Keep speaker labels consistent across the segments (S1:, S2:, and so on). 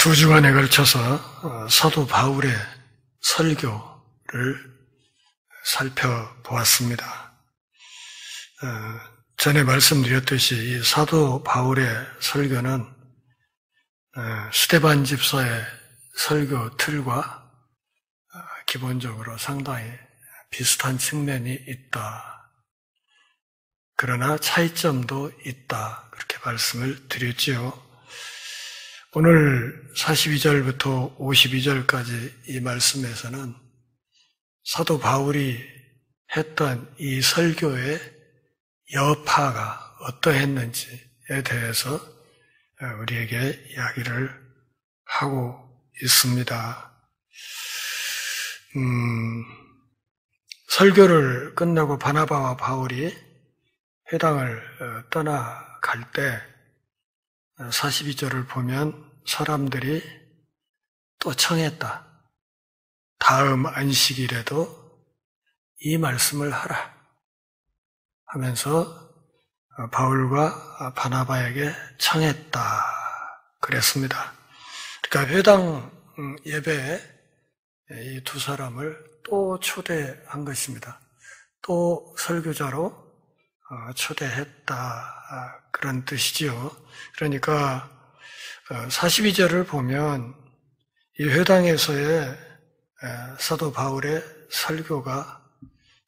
S1: 두 주간에 걸쳐서 사도 바울의 설교를 살펴보았습니다. 전에 말씀드렸듯이 이 사도 바울의 설교는 스데반 집사의 설교 틀과 기본적으로 상당히 비슷한 측면이 있다. 그러나 차이점도 있다. 그렇게 말씀을 드렸지요. 오늘 42절부터 52절까지 이 말씀에서는 사도 바울이 했던 이 설교의 여파가 어떠했는지에 대해서 우리에게 이야기를 하고 있습니다. 설교를 끝내고 바나바와 바울이 회당을 떠나갈 때 42절을 보면 사람들이 또 청했다. 다음 안식일에도 이 말씀을 하라 하면서 바울과 바나바에게 청했다 그랬습니다. 그러니까 회당 예배에 이 두 사람을 또 초대한 것입니다. 또 설교자로 초대했다 그런 뜻이지요. 그러니까 42절을 보면 이 회당에서의 사도 바울의 설교가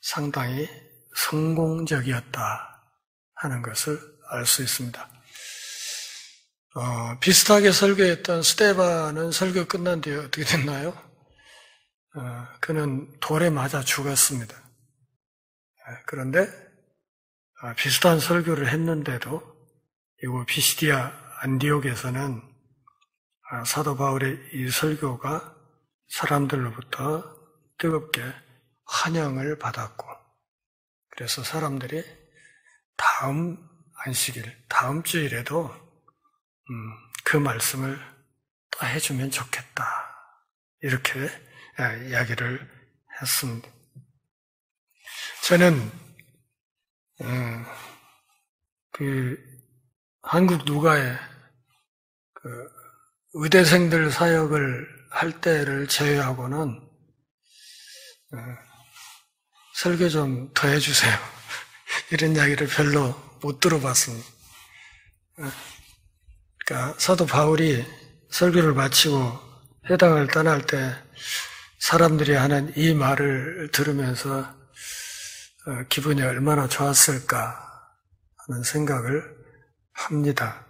S1: 상당히 성공적이었다 하는 것을 알 수 있습니다. 비슷하게 설교했던 스데반은 설교 끝난 뒤에 어떻게 됐나요? 그는 돌에 맞아 죽었습니다. 그런데 비슷한 설교를 했는데도 이곳 피시디아 안디옥에서는 사도 바울의 이 설교가 사람들로부터 뜨겁게 환영을 받았고, 그래서 사람들이 다음 안식일, 다음 주일에도 그 말씀을 또 해주면 좋겠다 이렇게 이야기를 했습니다. 저는 한국 누가의 의대생들 사역을 할 때를 제외하고는 설교 좀 더 해주세요. 이런 이야기를 별로 못 들어봤습니다. 그러니까 사도 바울이 설교를 마치고 회당을 떠날 때 사람들이 하는 이 말을 들으면서 기분이 얼마나 좋았을까 하는 생각을 합니다.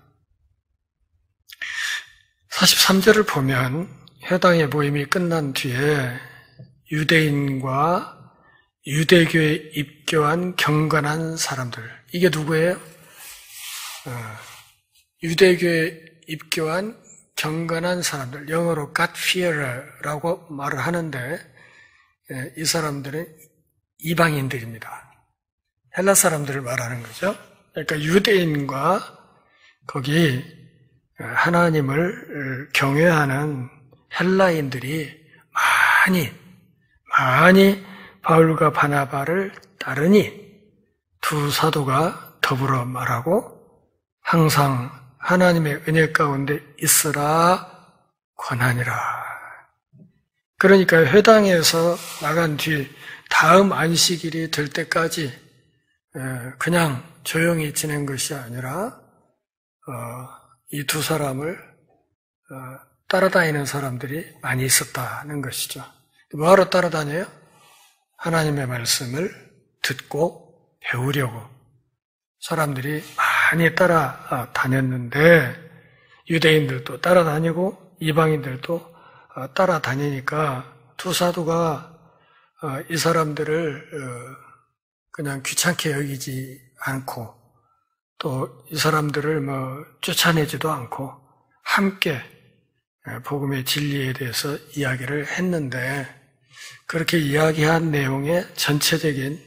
S1: 43절을 보면 회당의 모임이 끝난 뒤에 유대인과 유대교에 입교한 경건한 사람들, 이게 누구예요? 유대교에 입교한 경건한 사람들, 영어로 God-fearer라고 말을 하는데 이 사람들은 이방인들입니다. 헬라 사람들을 말하는 거죠. 그러니까 유대인과 거기 하나님을 경외하는 헬라인들이 많이 바울과 바나바를 따르니 두 사도가 더불어 말하고 항상 하나님의 은혜 가운데 있으라 권하니라. 그러니까 회당에서 나간 뒤 다음 안식일이 될 때까지 그냥 조용히 지낸 것이 아니라 이 두 사람을 따라다니는 사람들이 많이 있었다는 것이죠. 뭐하러 따라다녀요? 하나님의 말씀을 듣고 배우려고 사람들이 많이 따라다녔는데 유대인들도 따라다니고 이방인들도 따라다니니까 두 사도가 이 사람들을 그냥 귀찮게 여기지 않고 또 이 사람들을 쫓아내지도 않고 함께 복음의 진리에 대해서 이야기를 했는데 그렇게 이야기한 내용의 전체적인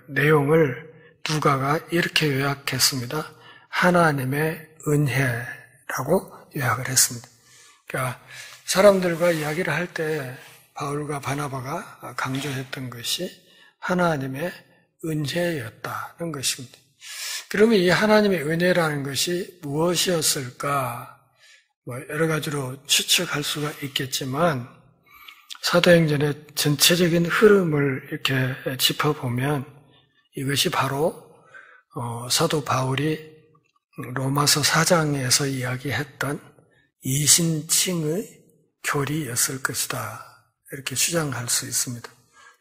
S1: 내용을 누가가 이렇게 요약했습니다. 하나님의 은혜라고 요약을 했습니다. 그러니까 사람들과 이야기를 할 때 바울과 바나바가 강조했던 것이 하나님의 은혜였다는 것입니다. 그러면 이 하나님의 은혜라는 것이 무엇이었을까? 여러 가지로 추측할 수가 있겠지만 사도행전의 전체적인 흐름을 이렇게 짚어보면 이것이 바로 사도 바울이 로마서 4장에서 이야기했던 이신칭의 교리였을 것이다. 이렇게 주장할 수 있습니다.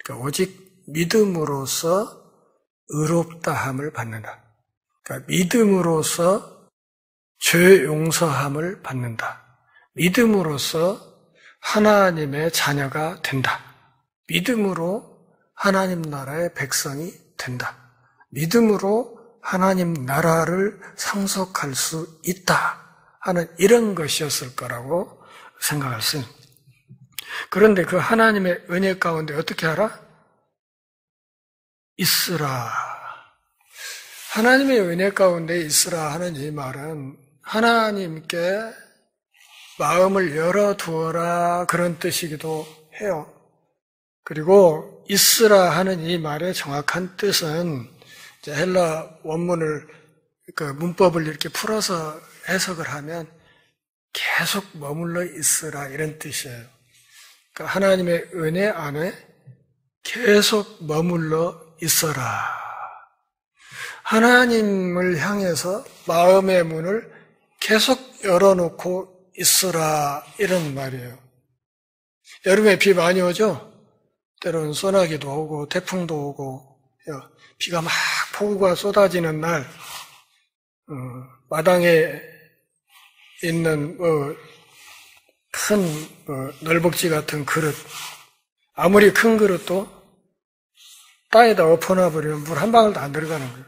S1: 그러니까 오직 믿음으로써 의롭다함을 받는다. 그러니까 믿음으로써 죄 용서함을 받는다. 믿음으로써 하나님의 자녀가 된다. 믿음으로 하나님 나라의 백성이 된다. 믿음으로 하나님 나라를 상속할 수 있다 하는 이런 것이었을 거라고 생각할 수 있습니다. 그런데 그 하나님의 은혜 가운데 어떻게 하라? 있으라. 하나님의 은혜 가운데 있으라 하는 이 말은 하나님께 마음을 열어두어라 그런 뜻이기도 해요. 그리고 있으라 하는 이 말의 정확한 뜻은 이제 헬라 원문을 그 문법을 이렇게 풀어서 해석을 하면 계속 머물러 있으라 이런 뜻이에요. 그러니까 하나님의 은혜 안에 계속 머물러 있어라. 하나님을 향해서 마음의 문을 계속 열어놓고 있으라 이런 말이에요. 여름에 비 많이 오죠? 때로는 소나기도 오고 태풍도 오고 비가 막 폭우가 쏟아지는 날 마당에 있는 큰 널벅지 같은 그릇 아무리 큰 그릇도 땅에다 엎어놔버리면 물 한 방울도 안 들어가는 거예요.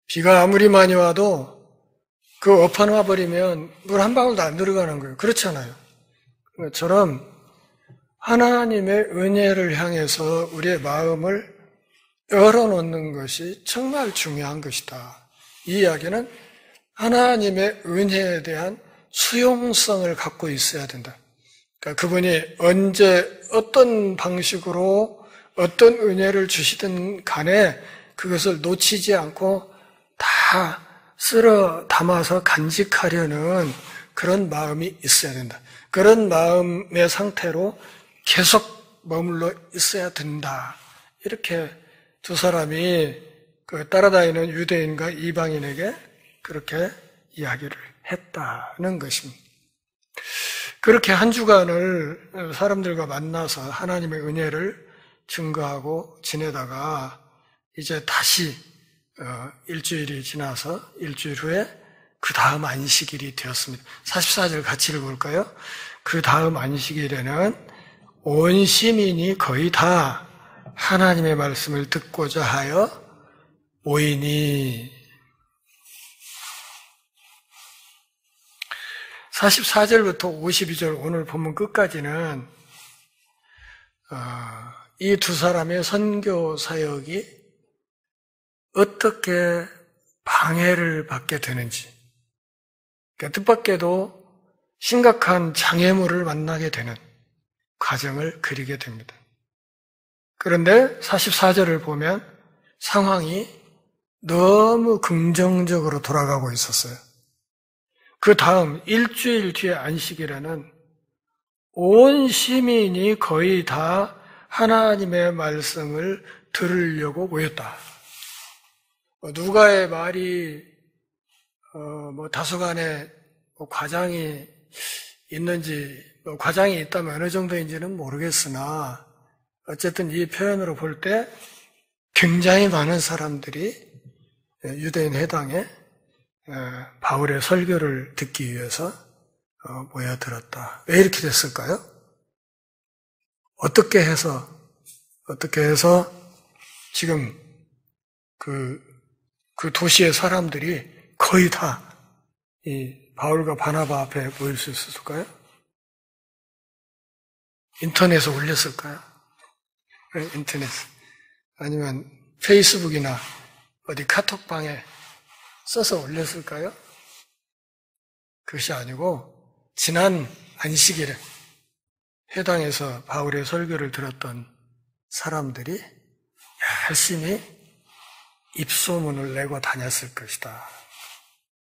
S1: 비가 아무리 많이 와도 그 엎어놔버리면 물 한 방울도 안 들어가는 거예요. 그렇잖아요. 그것처럼 하나님의 은혜를 향해서 우리의 마음을 열어놓는 것이 정말 중요한 것이다. 이 이야기는 하나님의 은혜에 대한 수용성을 갖고 있어야 된다. 그러니까 그분이 언제 어떤 방식으로 어떤 은혜를 주시든 간에 그것을 놓치지 않고 다 쓸어 담아서 간직하려는 그런 마음이 있어야 된다. 그런 마음의 상태로 계속 머물러 있어야 된다. 이렇게 두 사람이 그 따라다니는 유대인과 이방인에게 그렇게 이야기를 했다는 것입니다. 그렇게 한 주간을 사람들과 만나서 하나님의 은혜를 증거하고 지내다가 이제 다시 일주일이 지나서 일주일 후에 그 다음 안식일이 되었습니다. 44절 같이 읽어볼까요? 그 다음 안식일에는 온 시민이 거의 다 하나님의 말씀을 듣고자 하여 모이니 44절부터 52절 오늘 본문 끝까지는 이 두 사람의 선교 사역이 어떻게 방해를 받게 되는지, 그러니까 뜻밖에도 심각한 장애물을 만나게 되는 과정을 그리게 됩니다. 그런데 44절을 보면 상황이 너무 긍정적으로 돌아가고 있었어요. 그 다음 일주일 뒤에 안식일에는 온 시민이 거의 다 하나님의 말씀을 들으려고 모였다. 누가의 말이 다소간에 과장이 있는지 과장이 있다면 어느 정도인지는 모르겠으나 어쨌든 이 표현으로 볼 때 굉장히 많은 사람들이 유대인 회당에 바울의 설교를 듣기 위해서 모여들었다. 왜 이렇게 됐을까요? 어떻게 해서 지금 그 도시의 사람들이 거의 다 이 바울과 바나바 앞에 모일 수 있었을까요? 인터넷에 올렸을까요? 인터넷 아니면 페이스북이나 어디 카톡방에 써서 올렸을까요? 그것이 아니고 지난 안식일에 회당에서 바울의 설교를 들었던 사람들이 열심히 입소문을 내고 다녔을 것이다.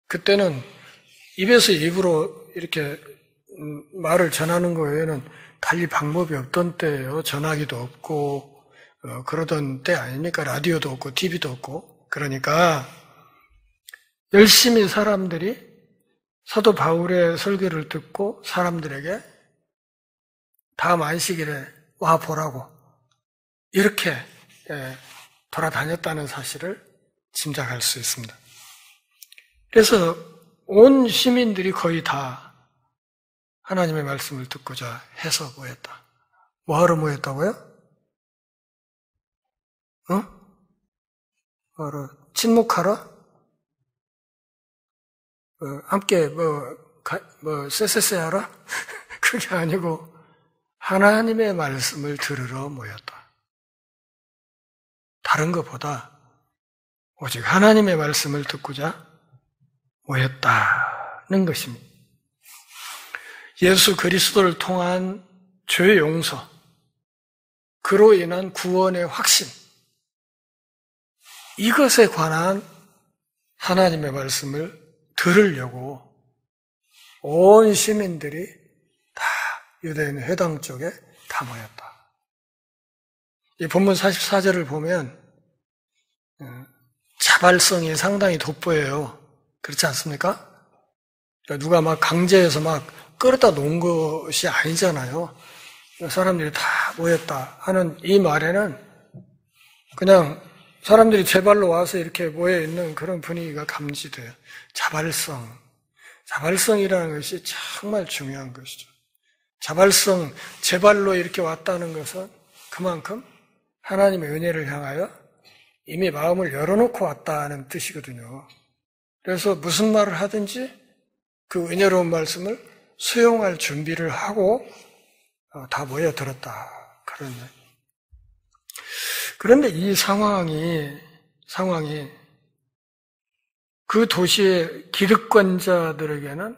S1: 그때는 입에서 입으로 이렇게 말을 전하는 거 외에는 달리 방법이 없던 때예요. 전화기도 없고 그러던 때 아닙니까? 라디오도 없고 TV도 없고. 그러니까 열심히 사람들이 사도 바울의 설교를 듣고 사람들에게 다음 안식일에 와 보라고 이렇게 돌아다녔다는 사실을 짐작할 수 있습니다. 그래서 온 시민들이 거의 다 하나님의 말씀을 듣고자 해서 모였다. 뭐하러 모였다고요? 뭐하러? 친목하러? 함께 쎄쎄쎄 하러? 그게 아니고 하나님의 말씀을 들으러 모였다. 다른 것보다 오직 하나님의 말씀을 듣고자 모였다는 것입니다. 예수 그리스도를 통한 죄 용서, 그로 인한 구원의 확신, 이것에 관한 하나님의 말씀을 들으려고 온 시민들이 다 유대인 회당 쪽에 다 모였다. 이 본문 44절을 보면 자발성이 상당히 돋보여요. 그렇지 않습니까? 누가 막 강제해서 막 끌어다 놓은 것이 아니잖아요. 사람들이 다 모였다 하는 이 말에는 그냥 사람들이 제 발로 와서 이렇게 모여있는 그런 분위기가 감지돼요. 자발성이라는 것이 정말 중요한 것이죠. 자발성, 제 발로 이렇게 왔다는 것은 그만큼 하나님의 은혜를 향하여 이미 마음을 열어놓고 왔다는 뜻이거든요. 그래서 무슨 말을 하든지 그 은혜로운 말씀을 수용할 준비를 하고 다 모여들었다. 그런데 이 상황이 그 도시의 기득권자들에게는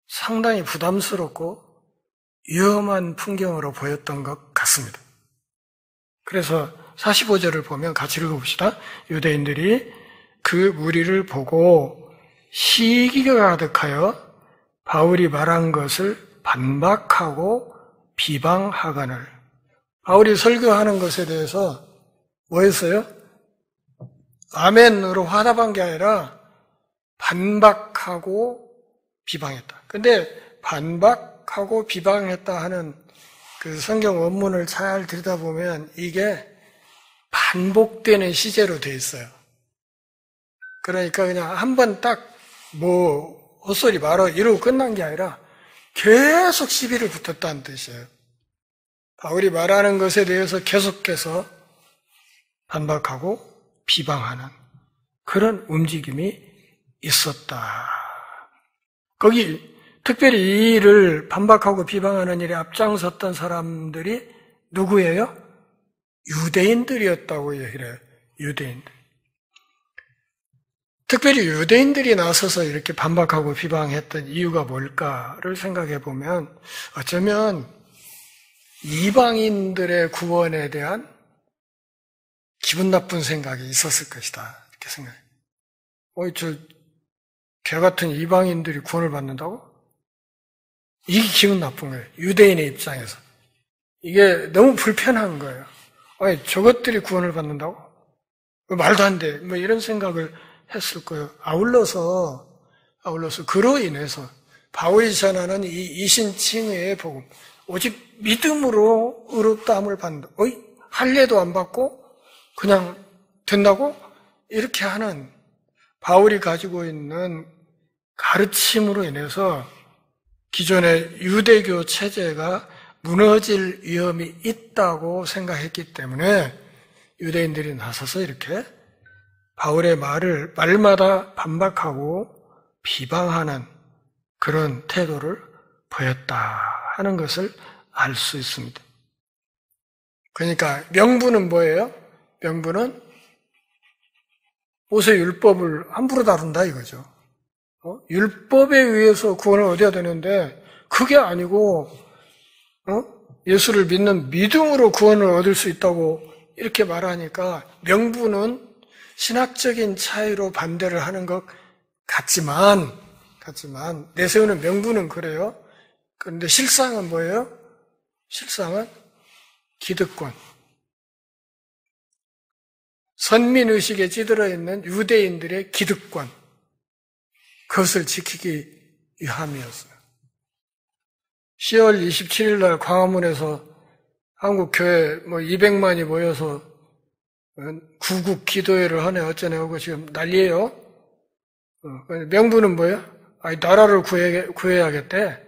S1: 상당히 부담스럽고 위험한 풍경으로 보였던 것 같습니다. 그래서 45절을 보면 같이 읽어봅시다. 유대인들이 그 무리를 보고 시기가 가득하여 바울이 말한 것을 반박하고 비방하거늘. 바울이 설교하는 것에 대해서 뭐 했어요? 아멘으로 화답한 게 아니라 반박하고 비방했다. 근데 반박하고 비방했다 하는 그 성경 원문을 잘 들여다보면 이게 반복되는 시제로 돼 있어요. 그러니까 그냥 한 번 딱 헛소리 말어 이러고 끝난 게 아니라 계속 시비를 붙었다는 뜻이에요. 바울이 말하는 것에 대해서 계속해서 반박하고 비방하는 그런 움직임이 있었다. 거기 특별히 이 일을 반박하고 비방하는 일에 앞장섰던 사람들이 누구예요? 유대인들이었다고 얘기를 해요. 유대인들. 특별히 유대인들이 나서서 이렇게 반박하고 비방했던 이유가 뭘까를 생각해 보면 어쩌면 이방인들의 구원에 대한 기분 나쁜 생각이 있었을 것이다. 이렇게 생각해요. 개 같은 이방인들이 구원을 받는다고? 이게 기분 나쁜 거예요. 유대인의 입장에서. 이게 너무 불편한 거예요. 저것들이 구원을 받는다고? 말도 안 돼. 이런 생각을 했을 거예요. 아울러서 그로 인해서 바울이 전하는 이 이신칭의의 복음, 오직 믿음으로 의롭다함을 받는다. 할례도 안 받고 그냥 된다고? 이렇게 하는 바울이 가지고 있는 가르침으로 인해서 기존의 유대교 체제가 무너질 위험이 있다고 생각했기 때문에 유대인들이 나서서 이렇게 바울의 말을 말마다 반박하고 비방하는 그런 태도를 보였다 하는 것을 알 수 있습니다. 그러니까 명분은 뭐예요? 명분은 모세 율법을 함부로 다룬다 이거죠. 율법에 의해서 구원을 얻어야 되는데 그게 아니고 예수를 믿는 믿음으로 구원을 얻을 수 있다고 이렇게 말하니까 명분은 신학적인 차이로 반대를 하는 것 같지만 같지만 내세우는 명분은 그래요. 그런데 실상은 뭐예요? 실상은 기득권. 선민의식에 찌들어 있는 유대인들의 기득권. 그것을 지키기 위함이었어요. 10월 27일 날 광화문에서 한국교회 200만이 모여서 구국 기도회를 하네 어쩌네 하고 지금 난리예요. 명분은 뭐예요? 나라를 구해야겠대.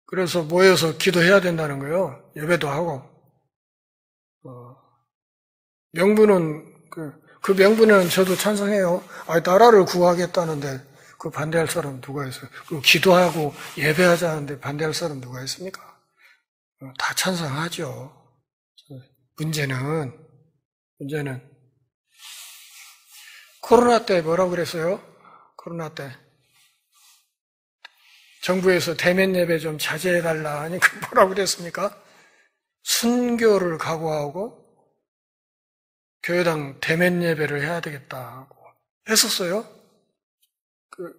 S1: 그래서 모여서 기도해야 된다는 거예요. 예배도 하고. 명분은 그 명분은 저도 찬성해요. 나라를 구하겠다는데 그 반대할 사람 누가 있어요? 그 기도하고 예배하자는데 반대할 사람 누가 있습니까? 다 찬성하죠. 문제는 코로나 때 뭐라고 그랬어요? 코로나 때 정부에서 대면 예배 좀 자제해달라 하니까 뭐라고 그랬습니까? 순교를 각오하고 교회당 대면 예배를 해야 되겠다고 했었어요.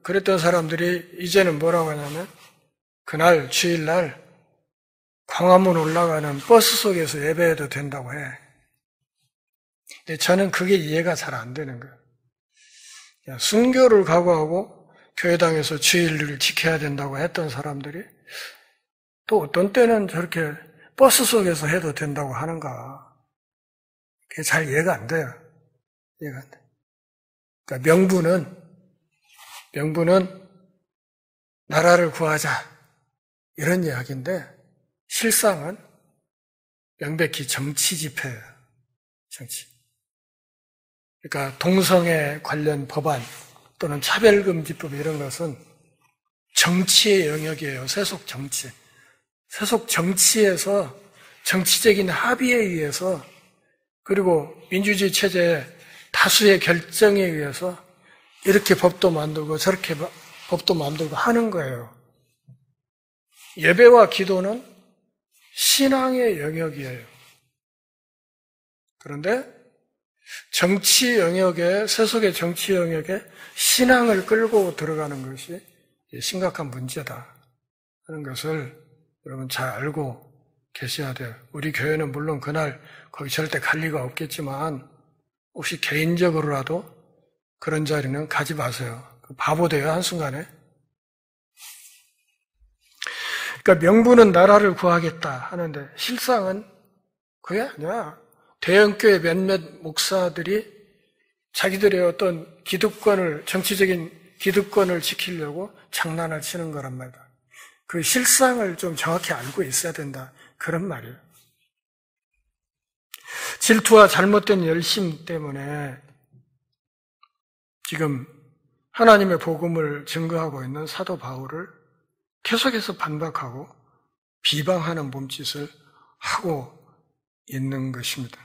S1: 그랬던 사람들이 이제는 뭐라고 하냐면 그날 주일날 광화문 올라가는 버스 속에서 예배해도 된다고 해. 근데 저는 그게 이해가 잘 안 되는 거예요. 순교를 각오하고 교회당에서 주일을 지켜야 된다고 했던 사람들이 또 어떤 때는 저렇게 버스 속에서 해도 된다고 하는가. 그게 잘 이해가 안 돼요. 이해가 안 돼. 그러니까 명분은 나라를 구하자 이런 이야기인데 실상은 명백히 정치 집회예요. 정치. 그러니까 동성애 관련 법안 또는 차별금지법 이런 것은 정치의 영역이에요. 세속 정치. 세속 정치에서 정치적인 합의에 의해서 그리고 민주주의 체제의 다수의 결정에 의해서 이렇게 법도 만들고 저렇게 법도 만들고 하는 거예요. 예배와 기도는 신앙의 영역이에요. 그런데 정치 영역에, 세속의 정치 영역에 신앙을 끌고 들어가는 것이 심각한 문제다 하는 것을 여러분 잘 알고 계셔야 돼요. 우리 교회는 물론 그날 거기 절대 갈 리가 없겠지만 혹시 개인적으로라도 그런 자리는 가지 마세요. 바보 돼요, 한순간에. 그러니까 명분은 나라를 구하겠다 하는데 실상은 그게 아니야. 대형교회 몇몇 목사들이 자기들의 어떤 기득권을, 정치적인 기득권을 지키려고 장난을 치는 거란 말이다. 그 실상을 좀 정확히 알고 있어야 된다. 그런 말이에요. 질투와 잘못된 열심 때문에 지금 하나님의 복음을 증거하고 있는 사도 바울을 계속해서 반박하고 비방하는 몸짓을 하고 있는 것입니다.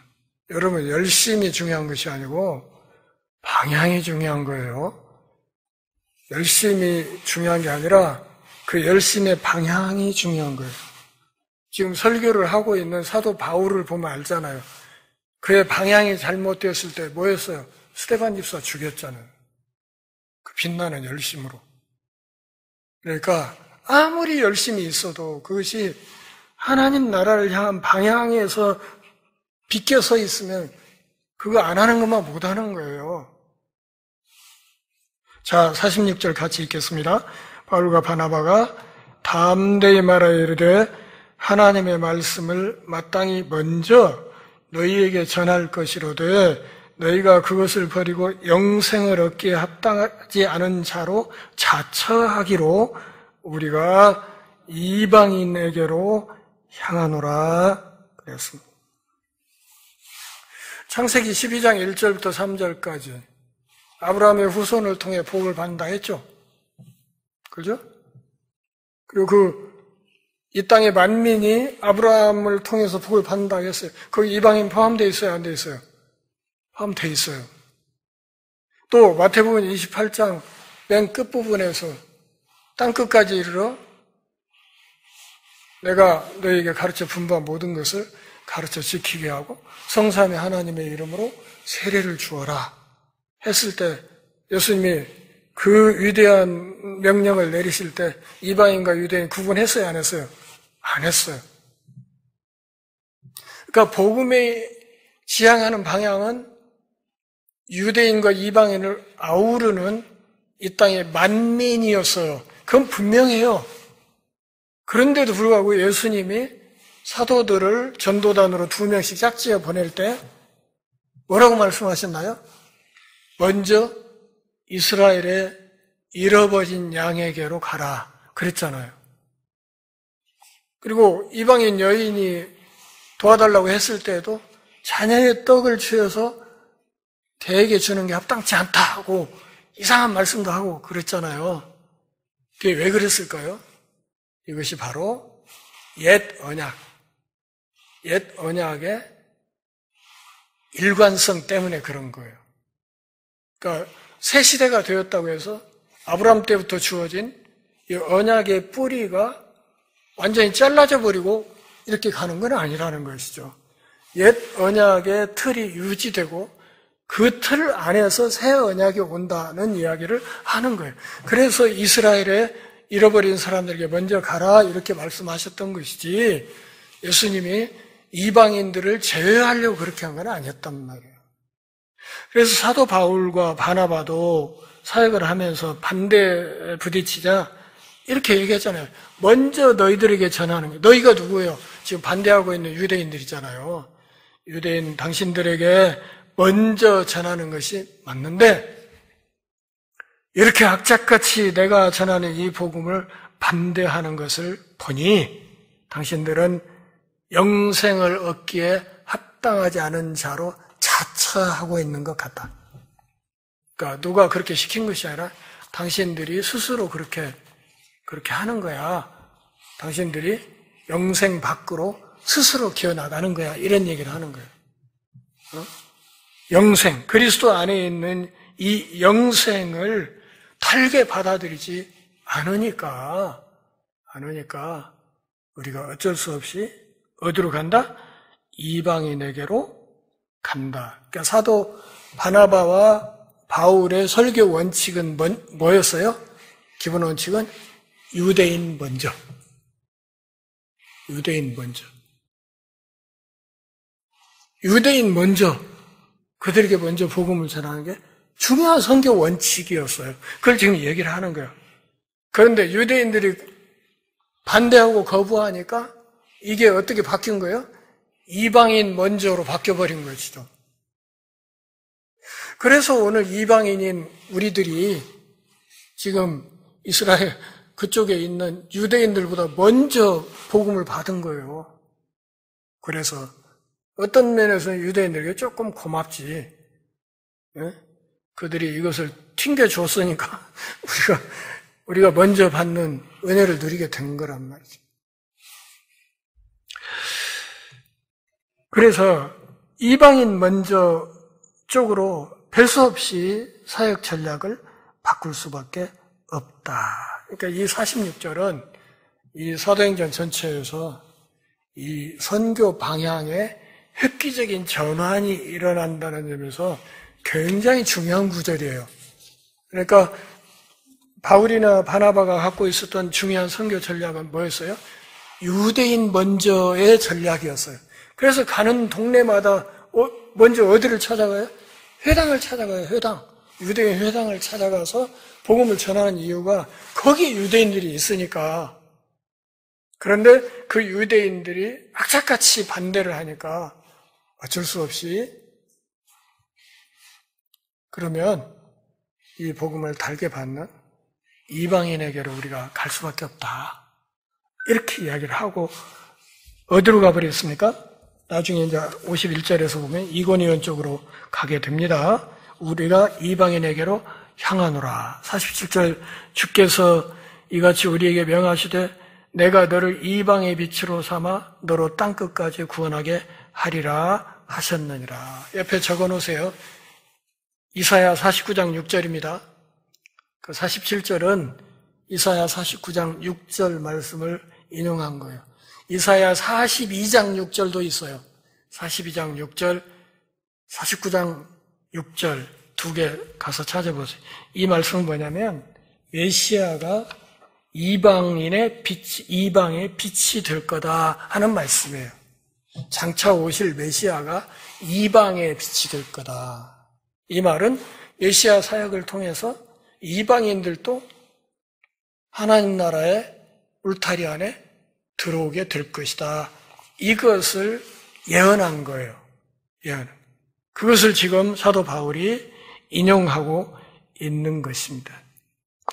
S1: 여러분, 열심이 중요한 것이 아니고 방향이 중요한 거예요. 열심이 중요한 게 아니라 그 열심의 방향이 중요한 거예요. 지금 설교를 하고 있는 사도 바울을 보면 알잖아요. 그의 방향이 잘못되었을 때 뭐였어요? 스데반 집사 죽였잖아요. 그 빛나는 열심으로. 그러니까 아무리 열심히 있어도 그것이 하나님 나라를 향한 방향에서 비껴서 있으면 그거 안 하는 것만 못 하는 거예요. 자, 46절 같이 읽겠습니다. 바울과 바나바가 담대히 말하여 이르되 하나님의 말씀을 마땅히 먼저 너희에게 전할 것이로되 너희가 그것을 버리고 영생을 얻기에 합당하지 않은 자로 자처하기로 우리가 이방인에게로 향하노라 그랬습니다. 창세기 12장 1절부터 3절까지 아브라함의 후손을 통해 복을 받는다 했죠. 그죠? 그리고 이 땅의 만민이 아브라함을 통해서 복을 받는다 했어요. 거기 이방인 포함되어 있어요? 안 되어 있어요? 포함되어 있어요. 또 마태복음 28장 맨 끝부분에서 땅끝까지 이르러 내가 너희에게 가르쳐 분부한 모든 것을 가르쳐 지키게 하고 성삼위 하나님의 이름으로 세례를 주어라 했을 때 예수님이 그 위대한 명령을 내리실 때 이방인과 유대인 구분했어요, 안 했어요? 안 했어요. 그러니까 복음에 지향하는 방향은 유대인과 이방인을 아우르는 이 땅의 만민이었어요. 그건 분명해요. 그런데도 불구하고 예수님이 사도들을 전도단으로 2명씩 짝지어 보낼 때 뭐라고 말씀하셨나요? 먼저 이스라엘의 잃어버린 양에게로 가라 그랬잖아요. 그리고 이방인 여인이 도와달라고 했을 때에도 자녀의 떡을 취해서 대에게 주는 게 합당치 않다고 이상한 말씀도 하고 그랬잖아요. 그게 왜 그랬을까요? 이것이 바로 옛 언약의 일관성 때문에 그런 거예요. 그러니까 새 시대가 되었다고 해서 아브라함 때부터 주어진 이 언약의 뿌리가 완전히 잘라져 버리고 이렇게 가는 건 아니라는 것이죠. 옛 언약의 틀이 유지되고 그 틀 안에서 새 언약이 온다는 이야기를 하는 거예요. 그래서 이스라엘에 잃어버린 사람들에게 먼저 가라 이렇게 말씀하셨던 것이지 예수님이 이방인들을 제외하려고 그렇게 한 건 아니었단 말이에요. 그래서 사도 바울과 바나바도 사역을 하면서 반대에 부딪히자 이렇게 얘기했잖아요. 먼저 너희들에게 전하는 게 너희가 누구예요? 지금 반대하고 있는 유대인들이잖아요. 유대인 당신들에게 먼저 전하는 것이 맞는데 이렇게 악착같이 내가 전하는 이 복음을 반대하는 것을 보니 당신들은 영생을 얻기에 합당하지 않은 자로 자처하고 있는 것 같다. 그러니까 누가 그렇게 시킨 것이 아니라 당신들이 스스로 그렇게 하는 거야. 당신들이 영생 밖으로 스스로 기어나가는 거야. 이런 얘기를 하는 거예요. 영생, 그리스도 안에 있는 이 영생을 달게 받아들이지 않으니까 우리가 어쩔 수 없이 어디로 간다? 이방인에게로 간다. 그러니까 사도 바나바와 바울의 설교 원칙은 뭐였어요? 기본 원칙은 유대인 먼저. 유대인 먼저 그들에게 먼저 복음을 전하는 게 중요한 선교 원칙이었어요. 그걸 지금 얘기를 하는 거예요. 그런데 유대인들이 반대하고 거부하니까 이게 어떻게 바뀐 거예요? 이방인 먼저로 바뀌어버린 것이죠. 그래서 오늘 이방인인 우리들이 지금 이스라엘 그쪽에 있는 유대인들보다 먼저 복음을 받은 거예요. 그래서 어떤 면에서는 유대인들에게 조금 고맙지. 예? 그들이 이것을 튕겨줬으니까 우리가 먼저 받는 은혜를 누리게 된 거란 말이죠. 그래서 이방인 먼저 쪽으로 별 수 없이 사역 전략을 바꿀 수밖에 없다. 그러니까 이 46절은 이 사도행전 전체에서 이 선교 방향에 획기적인 전환이 일어난다는 점에서 굉장히 중요한 구절이에요. 그러니까 바울이나 바나바가 갖고 있었던 중요한 선교 전략은 뭐였어요? 유대인 먼저의 전략이었어요. 그래서 가는 동네마다 먼저 어디를 찾아가요? 회당을 찾아가요. 회당. 유대인 회당을 찾아가서 복음을 전하는 이유가 거기 유대인들이 있으니까. 그런데 그 유대인들이 악착같이 반대를 하니까 어쩔 수 없이 그러면 이 복음을 달게 받는 이방인에게로 우리가 갈 수밖에 없다. 이렇게 이야기를 하고 어디로 가버렸습니까? 나중에 이제 51절에서 보면 이고니온 쪽으로 가게 됩니다. 우리가 이방인에게로 향하노라. 47절 주께서 이같이 우리에게 명하시되 내가 너를 이방의 빛으로 삼아 너로 땅끝까지 구원하게 하리라 하셨느니라. 옆에 적어놓으세요. 이사야 49장 6절입니다. 그 47절은 이사야 49장 6절 말씀을 인용한 거예요. 이사야 42장 6절도 있어요. 42장 6절, 49장 6절 2개 가서 찾아보세요. 이 말씀은 뭐냐면 메시아가 이방의 빛이 될 거다 하는 말씀이에요. 장차 오실 메시아가 이방의 빛이 될 거다. 이 말은 메시아 사역을 통해서 이방인들도 하나님 나라의 울타리 안에 들어오게 될 것이다. 이것을 예언한 거예요. 예언. 그것을 지금 사도 바울이 인용하고 있는 것입니다.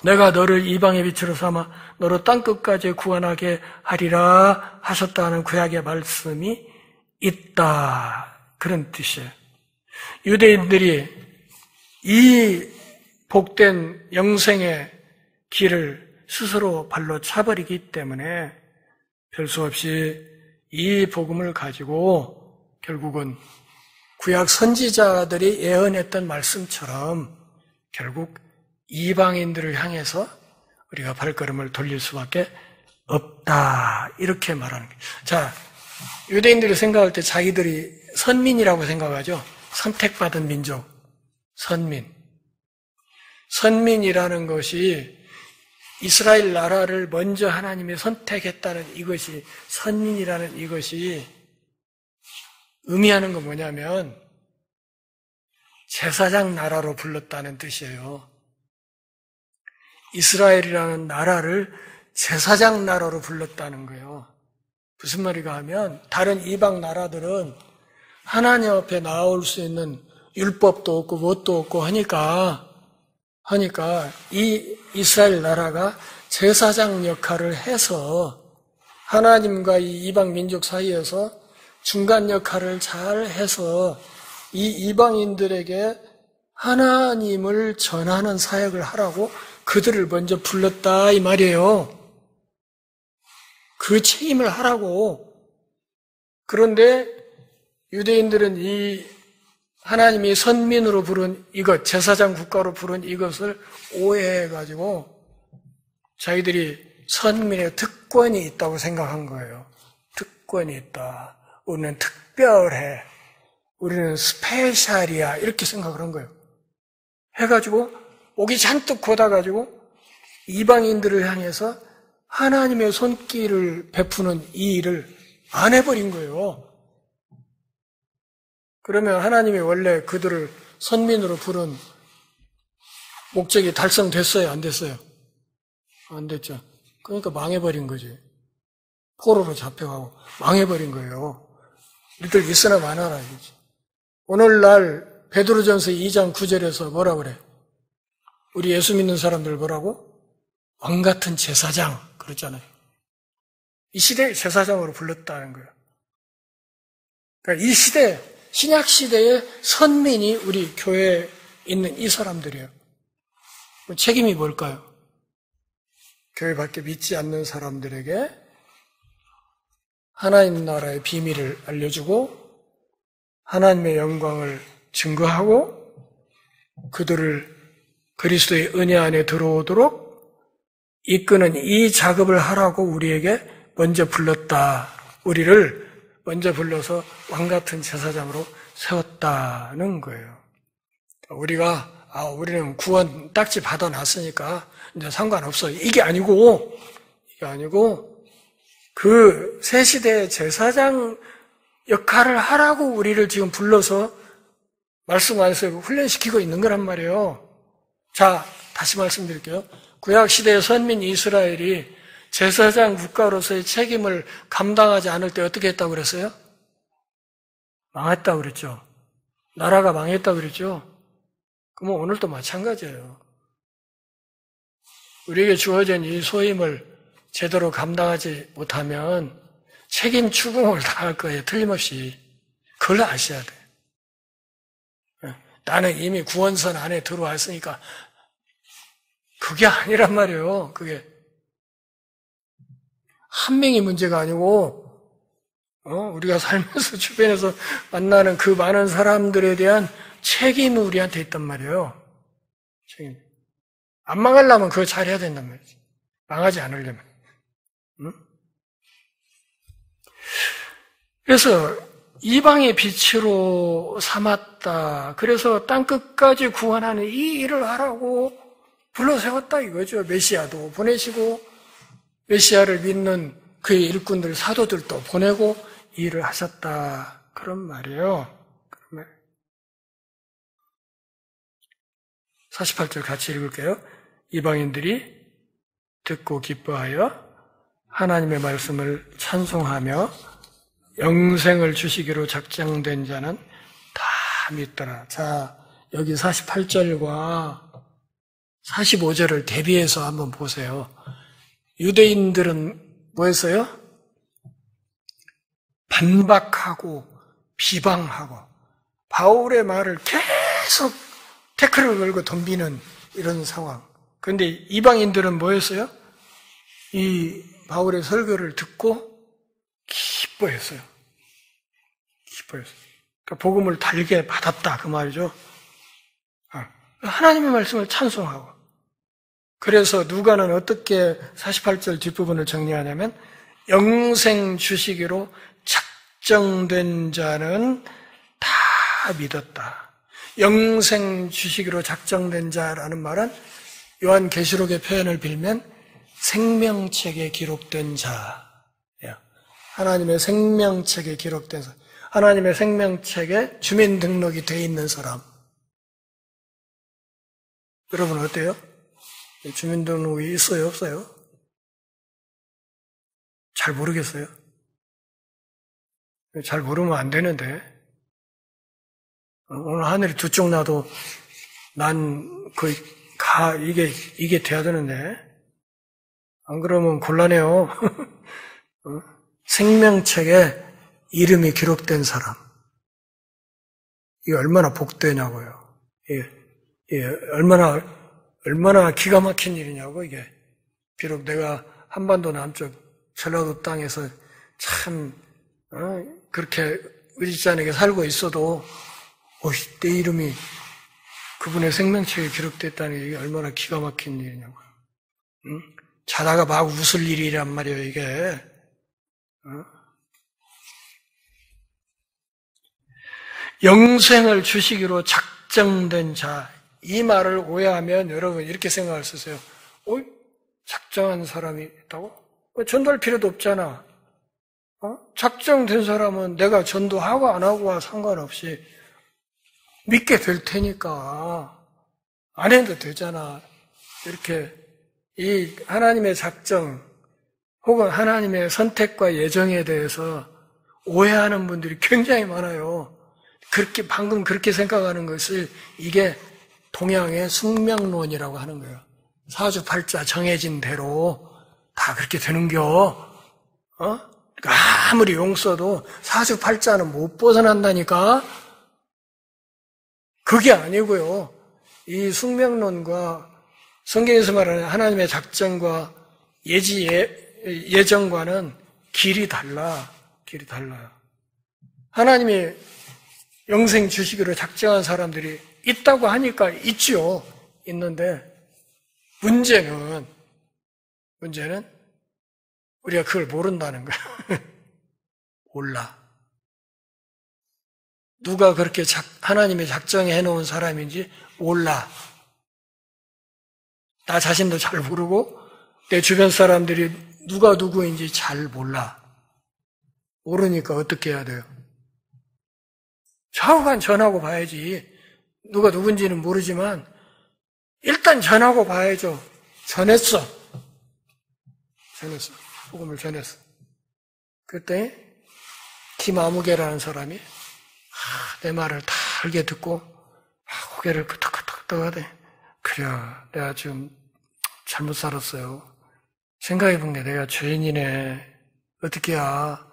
S1: 내가 너를 이방의 빛으로 삼아 너로 땅끝까지 구원하게 하리라 하셨다는 구약의 말씀이 있다. 그런 뜻이에요. 유대인들이 이 복된 영생의 길을 스스로 발로 차버리기 때문에 별 수 없이 이 복음을 가지고 결국은 구약 선지자들이 예언했던 말씀처럼 결국 이방인들을 향해서 우리가 발걸음을 돌릴 수밖에 없다. 이렇게 말하는 거예요. 자, 유대인들이 생각할 때 자기들이 선민이라고 생각하죠. 선택받은 민족, 선민. 선민이라는 것이 이스라엘 나라를 먼저 하나님이 선택했다는 이것이, 선민이라는 이것이 의미하는 건 뭐냐면 제사장 나라로 불렀다는 뜻이에요. 이스라엘이라는 나라를 제사장 나라로 불렀다는 거예요. 무슨 말인가 하면 다른 이방 나라들은 하나님 앞에 나올 수 있는 율법도 없고 뭣도 없고 하니까 이 이스라엘 나라가 제사장 역할을 해서 하나님과 이 이방 민족 사이에서 중간 역할을 잘 해서 이 이방인들에게 하나님을 전하는 사역을 하라고 그들을 먼저 불렀다 이 말이에요. 그 책임을 하라고. 그런데 유대인들은 이 하나님이 선민으로 부른 이것, 제사장 국가로 부른 이것을 오해해가지고 자기들이 선민의 특권이 있다고 생각한 거예요. 특권이 있다. 우리는 특별해. 우리는 스페셜이야. 이렇게 생각을 한 거예요. 해가지고 목이 잔뜩 곧아가지고 이방인들을 향해서 하나님의 손길을 베푸는 이 일을 안 해버린 거예요. 그러면 하나님이 원래 그들을 선민으로 부른 목적이 달성됐어요? 안 됐어요? 안 됐죠. 그러니까 망해버린 거지. 포로로 잡혀가고 망해버린 거예요. 우리들 있으나 마나라 이거지. 오늘날 베드로전서 2장 9절에서 뭐라 그래? 우리 예수 믿는 사람들 뭐라고? 왕같은 제사장 그랬잖아요. 이 시대의 제사장으로 불렀다는 거예요. 그러니까 이 시대, 신약 시대의 선민이 우리 교회에 있는 이 사람들이에요. 책임이 뭘까요? 교회밖에 믿지 않는 사람들에게 하나님 나라의 비밀을 알려주고 하나님의 영광을 증거하고 그들을 그리스도의 은혜 안에 들어오도록 이끄는 이 작업을 하라고 우리에게 먼저 불렀다. 우리를 먼저 불러서 왕같은 제사장으로 세웠다는 거예요. 우리는 구원 딱지 받아놨으니까 이제 상관없어. 이게 아니고 그 새 시대의 제사장 역할을 하라고 우리를 지금 불러서 말씀 안에서 훈련시키고 있는 거란 말이에요. 자, 다시 말씀드릴게요. 구약 시대의 선민 이스라엘이 제사장 국가로서의 책임을 감당하지 않을 때 어떻게 했다고 그랬어요? 망했다고 그랬죠. 나라가 망했다고 그랬죠. 그럼 오늘도 마찬가지예요. 우리에게 주어진 이 소임을 제대로 감당하지 못하면 책임 추궁을 당할 거예요. 틀림없이. 그걸 아셔야 돼. 나는 이미 구원선 안에 들어왔으니까 그게 아니란 말이에요. 그게 한 명이 문제가 아니고 우리가 살면서 주변에서 만나는 그 많은 사람들에 대한 책임이 우리한테 있단 말이에요. 책임. 안 망하려면 그거 잘해야 된단 말이지. 망하지 않으려면. 응? 그래서 이방의 빛으로 삼았다. 그래서 땅끝까지 구원하는 이 일을 하라고 불러세웠다 이거죠. 메시아도 보내시고 메시아를 믿는 그의 일꾼들, 사도들도 보내고 이 일을 하셨다. 그런 말이에요. 48절 같이 읽을게요. 이방인들이 듣고 기뻐하여 하나님의 말씀을 찬송하며 영생을 주시기로 작정된 자는 다 믿더라. 자, 여기 48절과 45절을 대비해서 한번 보세요. 유대인들은 뭐 했어요? 반박하고 비방하고 바울의 말을 계속 태클을 걸고 덤비는 이런 상황. 그런데 이방인들은 뭐였어요? 이 바울의 설교를 듣고 기뻐했어요. 기뻐했어요. 그러니까 복음을 달게 받았다 그 말이죠. 하나님의 말씀을 찬송하고. 그래서 누가는 어떻게 48절 뒷부분을 정리하냐면 영생 주시기로 작정된 자는 다 믿었다. 영생 주시기로 작정된 자라는 말은 요한계시록의 표현을 빌면 생명책에 기록된 자예요. 하나님의 생명책에 기록된 사람. 하나님의 생명책에 주민등록이 돼 있는 사람. 여러분 어때요? 주민등록이 있어요? 없어요? 잘 모르겠어요? 잘 모르면 안 되는데 오늘 하늘이 두 쪽 나도 난 거의 이게 돼야 되는데 안 그러면 곤란해요. 생명책에 이름이 기록된 사람. 이게 얼마나 복되냐고요. 예, 얼마나 기가 막힌 일이냐고, 이게. 비록 내가 한반도 남쪽 전라도 땅에서 참, 그렇게 의지치 않게 살고 있어도, 내 이름이 그분의 생명책에 기록됐다는 게 얼마나 기가 막힌 일이냐고요. 자다가 막 웃을 일이란 말이에요, 이게. 영생을 주시기로 작정된 자, 이 말을 오해하면 여러분 이렇게 생각할 수 있어요. 작정한 사람이 있다고? 전도할 필요도 없잖아. 작정된 사람은 내가 전도하고 안 하고와 상관없이 믿게 될 테니까 안 해도 되잖아. 이렇게 이 하나님의 작정 혹은 하나님의 선택과 예정에 대해서 오해하는 분들이 굉장히 많아요. 방금 그렇게 생각하는 것을 이게 동양의 숙명론이라고 하는 거예요. 사주팔자 정해진 대로 다 그렇게 되는겨. 그러니까 아무리 용 써도 사주팔자는 못 벗어난다니까. 그게 아니고요. 이 숙명론과 성경에서 말하는 하나님의 작정과 예정과는 길이 달라요. 하나님이 영생 주시기로 작정한 사람들이 있다고 하니까 있지요. 있는데 문제는 우리가 그걸 모른다는 거야. 몰라. 누가 그렇게 하나님의 작정해 놓은 사람인지 몰라. 나 자신도 잘 모르고 내 주변 사람들이 누가 누구인지 잘 몰라. 모르니까 어떻게 해야 돼요? 좌우간 전하고 봐야지. 누가 누군지는 모르지만 일단 전하고 봐야죠. 전했어. 복음을 전했어. 그때 김아무개라는 사람이 내 말을 다 알게 듣고 고개를 끄덕끄덕 하대. 그래, 내가 지금 잘못 살았어요. 생각해본 게 내가 죄인이네. 어떻게야?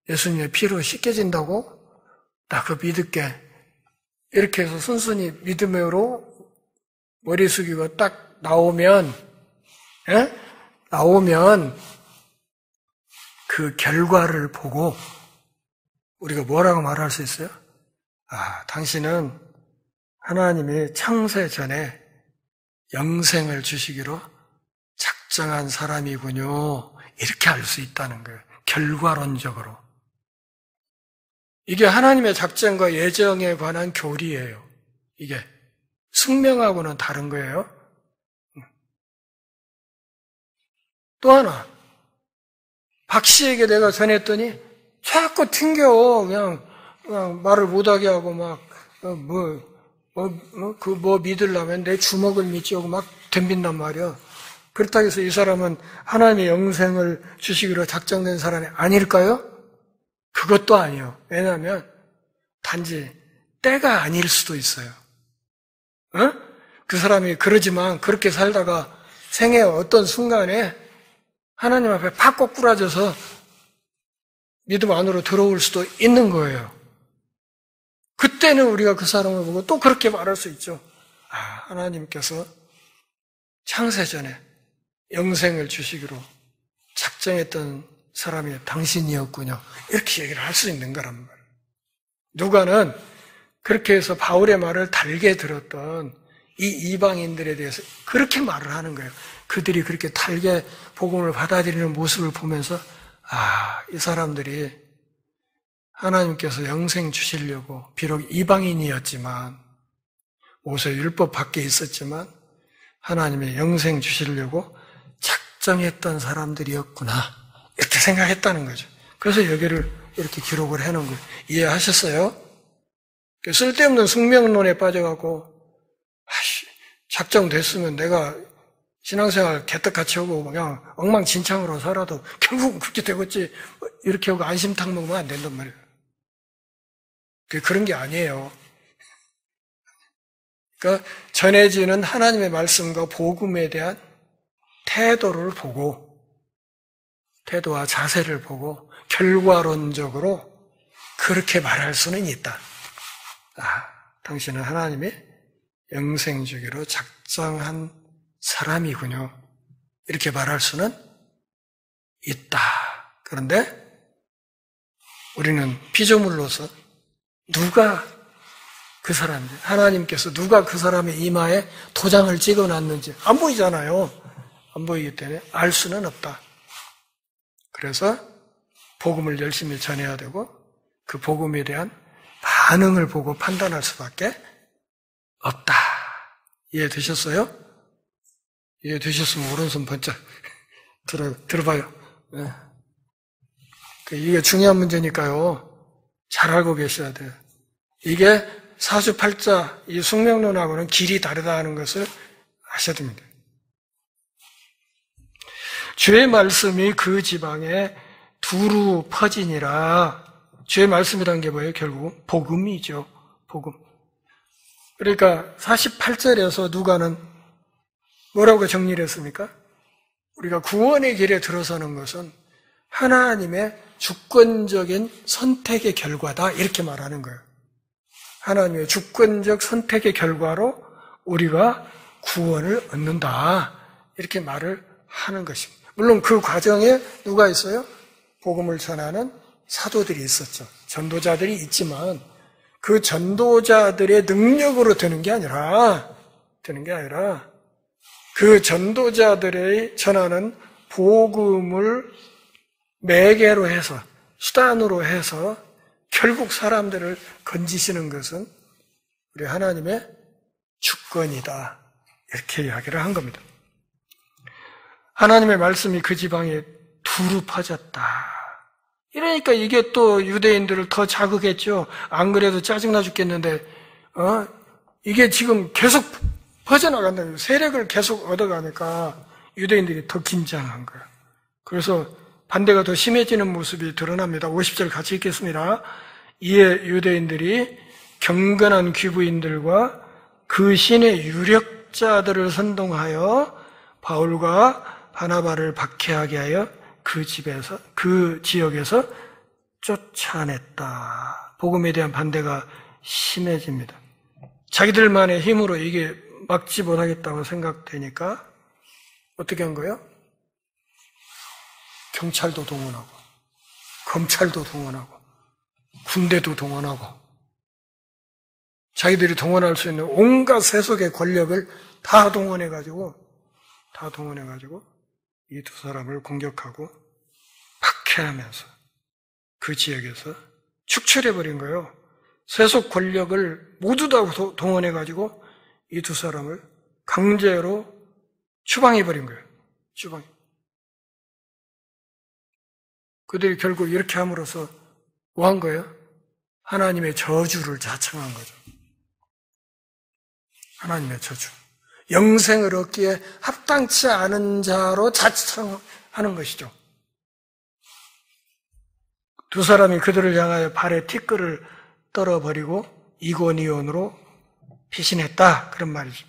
S1: 예수님의 피로 씻겨진다고? 나 그거 믿을게. 이렇게 해서 순순히 믿음으로 머리 숙이고 딱 나오면 그 결과를 보고 우리가 뭐라고 말할 수 있어요? 당신은 하나님이 창세 전에 영생을 주시기로 작정한 사람이군요. 이렇게 알 수 있다는 거예요. 결과론적으로. 이게 하나님의 작전과 예정에 관한 교리예요. 이게 숙명하고는 다른 거예요. 또 하나, 박 씨에게 내가 전했더니 자꾸 튕겨. 그냥 말을 못하게 하고 막 믿으려면 내 주먹을 믿자고 막 덤빈단 말이야. 그렇다고 해서 이 사람은 하나님의 영생을 주시기로 작정된 사람이 아닐까요? 그것도 아니에요. 왜냐하면 단지 때가 아닐 수도 있어요. 그 사람이 그러지만 그렇게 살다가 생애 어떤 순간에 하나님 앞에 팍 꼬꾸라져서 믿음 안으로 들어올 수도 있는 거예요. 그때는 우리가 그 사람을 보고 또 그렇게 말할 수 있죠. 하나님께서 창세전에 영생을 주시기로 작정했던 사람이 당신이었군요. 이렇게 얘기를 할 수 있는 거란 말이에요. 누가는 그렇게 해서 바울의 말을 달게 들었던 이 이방인들에 대해서 그렇게 말을 하는 거예요. 그들이 그렇게 달게 복음을 받아들이는 모습을 보면서 이 사람들이 하나님께서 영생 주시려고 비록 이방인이었지만 모세 율법 밖에 있었지만 하나님의 영생 주시려고 작정했던 사람들이었구나 이렇게 생각했다는 거죠. 그래서 여기를 이렇게 기록을 해놓은 거예요. 이해하셨어요? 쓸데없는 숙명론에 빠져갖고 작정됐으면 내가 신앙생활 개떡같이 하고 그냥 엉망진창으로 살아도 결국은 그렇게 되겠지 이렇게 하고 안심탕 먹으면 안 된단 말이에요. 그런 게 아니에요. 그러니까 전해지는 하나님의 말씀과 복음에 대한 태도를 보고 태도와 자세를 보고 결과론적으로 그렇게 말할 수는 있다. 당신은 하나님의 영생 주기로 작정한 사람이군요. 이렇게 말할 수는 있다. 그런데 우리는 피조물로서 누가 그 사람인지, 하나님께서 누가 그 사람의 이마에 도장을 찍어놨는지 안 보이잖아요. 안 보이기 때문에 알 수는 없다. 그래서 복음을 열심히 전해야 되고 그 복음에 대한 반응을 보고 판단할 수밖에 없다. 이해되셨어요? 이해되셨으면 오른손 번쩍 들어봐요. 네. 이게 중요한 문제니까요. 잘 알고 계셔야 돼요. 이게 사주팔자, 이 숙명론하고는 길이 다르다 하는 것을 아셔야 됩니다. 주의 말씀이 그 지방에 두루 퍼지니라. 주의 말씀이라는 게 뭐예요? 결국 복음이죠. 복음. 그러니까 48절에서 누가는 뭐라고 정리를 했습니까? 우리가 구원의 길에 들어서는 것은 하나님의 주권적인 선택의 결과다 이렇게 말하는 거예요. 하나님의 주권적 선택의 결과로 우리가 구원을 얻는다 이렇게 말을 하는 것입니다. 물론 그 과정에 누가 있어요? 복음을 전하는 사도들이 있었죠. 전도자들이 있지만 그 전도자들의 능력으로 되는 게 아니라 그 전도자들의 전하는 복음을 매개로 해서 수단으로 해서 결국 사람들을 건지시는 것은 우리 하나님의 주권이다. 이렇게 이야기를 한 겁니다. 하나님의 말씀이 그 지방에 두루 퍼졌다. 이러니까 이게 또 유대인들을 더 자극했죠. 안 그래도 짜증나 죽겠는데 이게 지금 계속 퍼져나간다. 세력을 계속 얻어가니까 유대인들이 더 긴장한 거예요. 그래서 반대가 더 심해지는 모습이 드러납니다. 50절 같이 읽겠습니다. 이에 유대인들이 경건한 귀부인들과 그 신의 유력자들을 선동하여 바울과 바나바를 박해하게 하여 그 지역에서 쫓아냈다. 복음에 대한 반대가 심해집니다. 자기들만의 힘으로 이게 막지 못하겠다고 생각되니까 어떻게 한 거예요? 경찰도 동원하고 검찰도 동원하고 군대도 동원하고 자기들이 동원할 수 있는 온갖 세속의 권력을 다 동원해가지고 이 두 사람을 공격하고 박해하면서 그 지역에서 축출해버린 거예요. 세속 권력을 모두 다 동원해가지고 이 두 사람을 강제로 추방해버린 거예요. 추방. 그들이 결국 이렇게 함으로써 뭐 한 거예요? 하나님의 저주를 자청한 거죠. 하나님의 저주. 영생을 얻기에 합당치 않은 자로 자청하는 것이죠. 두 사람이 그들을 향하여 발에 티끌을 떨어버리고 이고니온으로 피신했다. 그런 말이죠.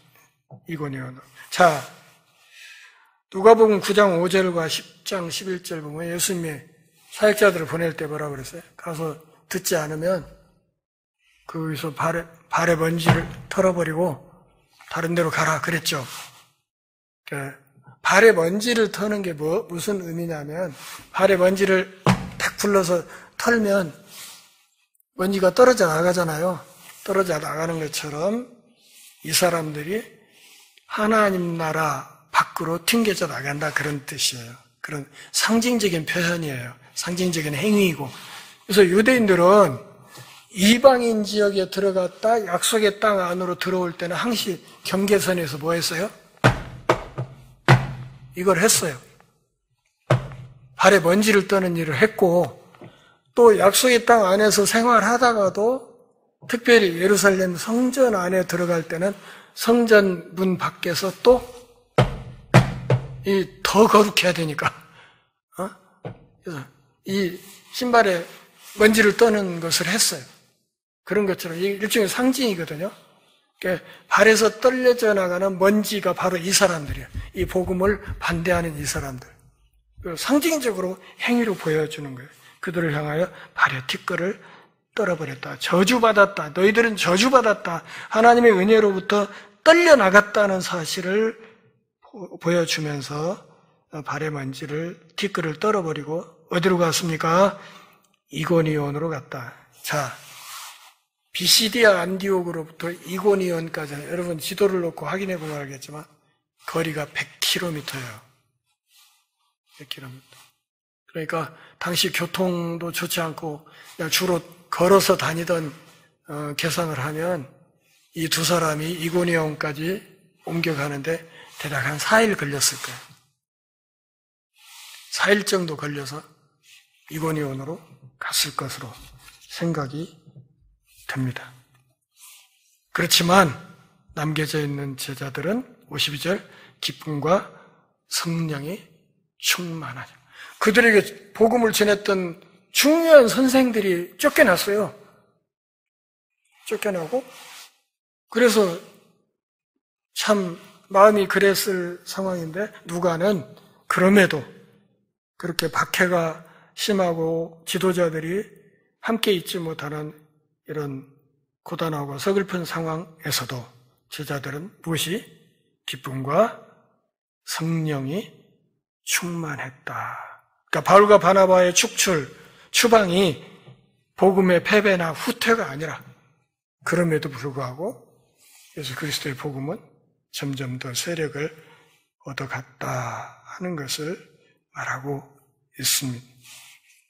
S1: 이고니온으로. 자, 누가복음 9장 5절과 10장 11절 보면 예수님이 사역자들을 보낼 때 뭐라고 그랬어요? 가서 듣지 않으면 거기서 발에 먼지를 털어버리고 다른 데로 가라 그랬죠. 그러니까 발에 먼지를 터는 게 무슨 의미냐면 발에 먼지를 탁 불러서 털면 먼지가 떨어져 나가잖아요. 떨어져 나가는 것처럼 이 사람들이 하나님 나라 밖으로 튕겨져 나간다 그런 뜻이에요. 그런 상징적인 표현이에요. 상징적인 행위이고. 그래서 유대인들은 이방인 지역에 들어갔다 약속의 땅 안으로 들어올 때는 항시 경계선에서 뭐 했어요? 이걸 했어요. 발에 먼지를 떠는 일을 했고 또 약속의 땅 안에서 생활하다가도 특별히 예루살렘 성전 안에 들어갈 때는 성전 문 밖에서 또 더 거룩해야 되니까 그래서 이 신발에 먼지를 떠는 것을 했어요. 그런 것처럼 일종의 상징이거든요. 그러니까 발에서 떨려져 나가는 먼지가 바로 이 사람들이에요. 이 복음을 반대하는 이 사람들. 상징적으로 행위로 보여주는 거예요. 그들을 향하여 발에 티끌을 떨어버렸다. 저주받았다. 너희들은 저주받았다. 하나님의 은혜로부터 떨려나갔다는 사실을 보여주면서 발에 먼지를 티끌을 떨어버리고 어디로 갔습니까? 이고니온으로 갔다. 자, 비시디아 안디옥으로부터 이고니온까지 여러분 지도를 놓고 확인해 보면 알겠지만 거리가 100km예요. 100km. 그러니까 당시 교통도 좋지 않고 그냥 주로 걸어서 다니던 계산을 하면 이 두 사람이 이고니온까지 옮겨가는데 대략 한 4일 걸렸을 거예요. 4일 정도 걸려서 이고니온으로 갔을 것으로 생각이 됩니다. 그렇지만 남겨져 있는 제자들은 52절 기쁨과 성령이 충만하죠. 그들에게 복음을 전했던 중요한 선생들이 쫓겨났어요. 쫓겨나고 그래서 참 마음이 그랬을 상황인데 누가는 그럼에도 그렇게 박해가 심하고 지도자들이 함께 있지 못하는 이런 고단하고 서글픈 상황에서도 제자들은 무엇이? 기쁨과 성령이 충만했다. 그러니까 바울과 바나바의 추방이 복음의 패배나 후퇴가 아니라 그럼에도 불구하고 예수 그리스도의 복음은 점점 더 세력을 얻어갔다 하는 것을 말하고 있습니다.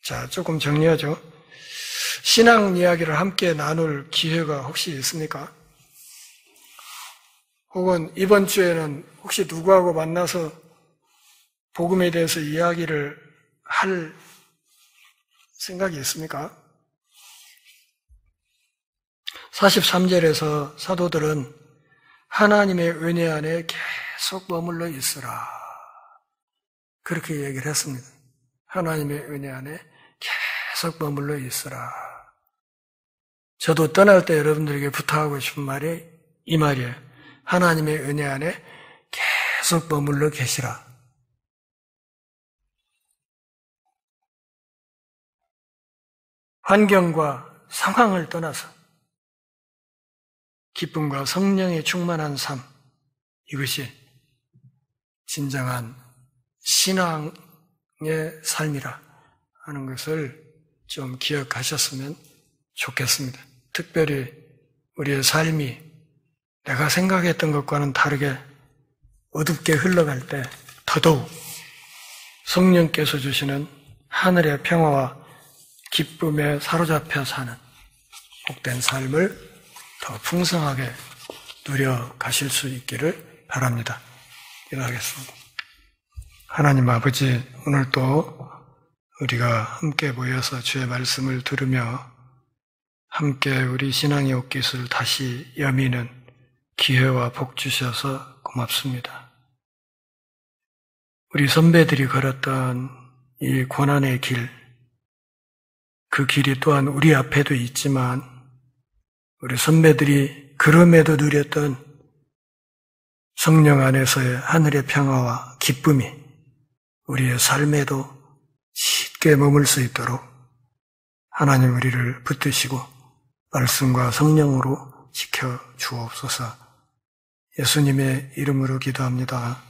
S1: 자, 조금 정리하죠. 신앙 이야기를 함께 나눌 기회가 혹시 있습니까? 혹은 이번 주에는 혹시 누구하고 만나서 복음에 대해서 이야기를 할 생각이 있습니까? 43절에서 사도들은 하나님의 은혜 안에 계속 머물러 있으라. 그렇게 얘기를 했습니다. 하나님의 은혜 안에 계속 머물러 있으라. 저도 떠날 때 여러분들에게 부탁하고 싶은 말이 이 말이에요. 하나님의 은혜 안에 계속 머물러 계시라. 환경과 상황을 떠나서 기쁨과 성령의 충만한 삶, 이것이 진정한 신앙의 삶이라 하는 것을 좀 기억하셨으면 좋겠습니다. 특별히 우리의 삶이 내가 생각했던 것과는 다르게 어둡게 흘러갈 때 더더욱 성령께서 주시는 하늘의 평화와 기쁨에 사로잡혀 사는 복된 삶을 더 풍성하게 누려 가실 수 있기를 바랍니다. 기도하겠습니다. 하나님 아버지, 오늘도 우리가 함께 모여서 주의 말씀을 들으며 함께 우리 신앙의 옷깃을 다시 여미는 기회와 복 주셔서 고맙습니다. 우리 선배들이 걸었던 이 고난의 길, 그 길이 또한 우리 앞에도 있지만 우리 선배들이 그럼에도 누렸던 성령 안에서의 하늘의 평화와 기쁨이 우리의 삶에도 쉽게 머물 수 있도록 하나님 우리를 붙드시고 말씀과 성령으로 지켜 주옵소서. 예수님의 이름으로 기도합니다.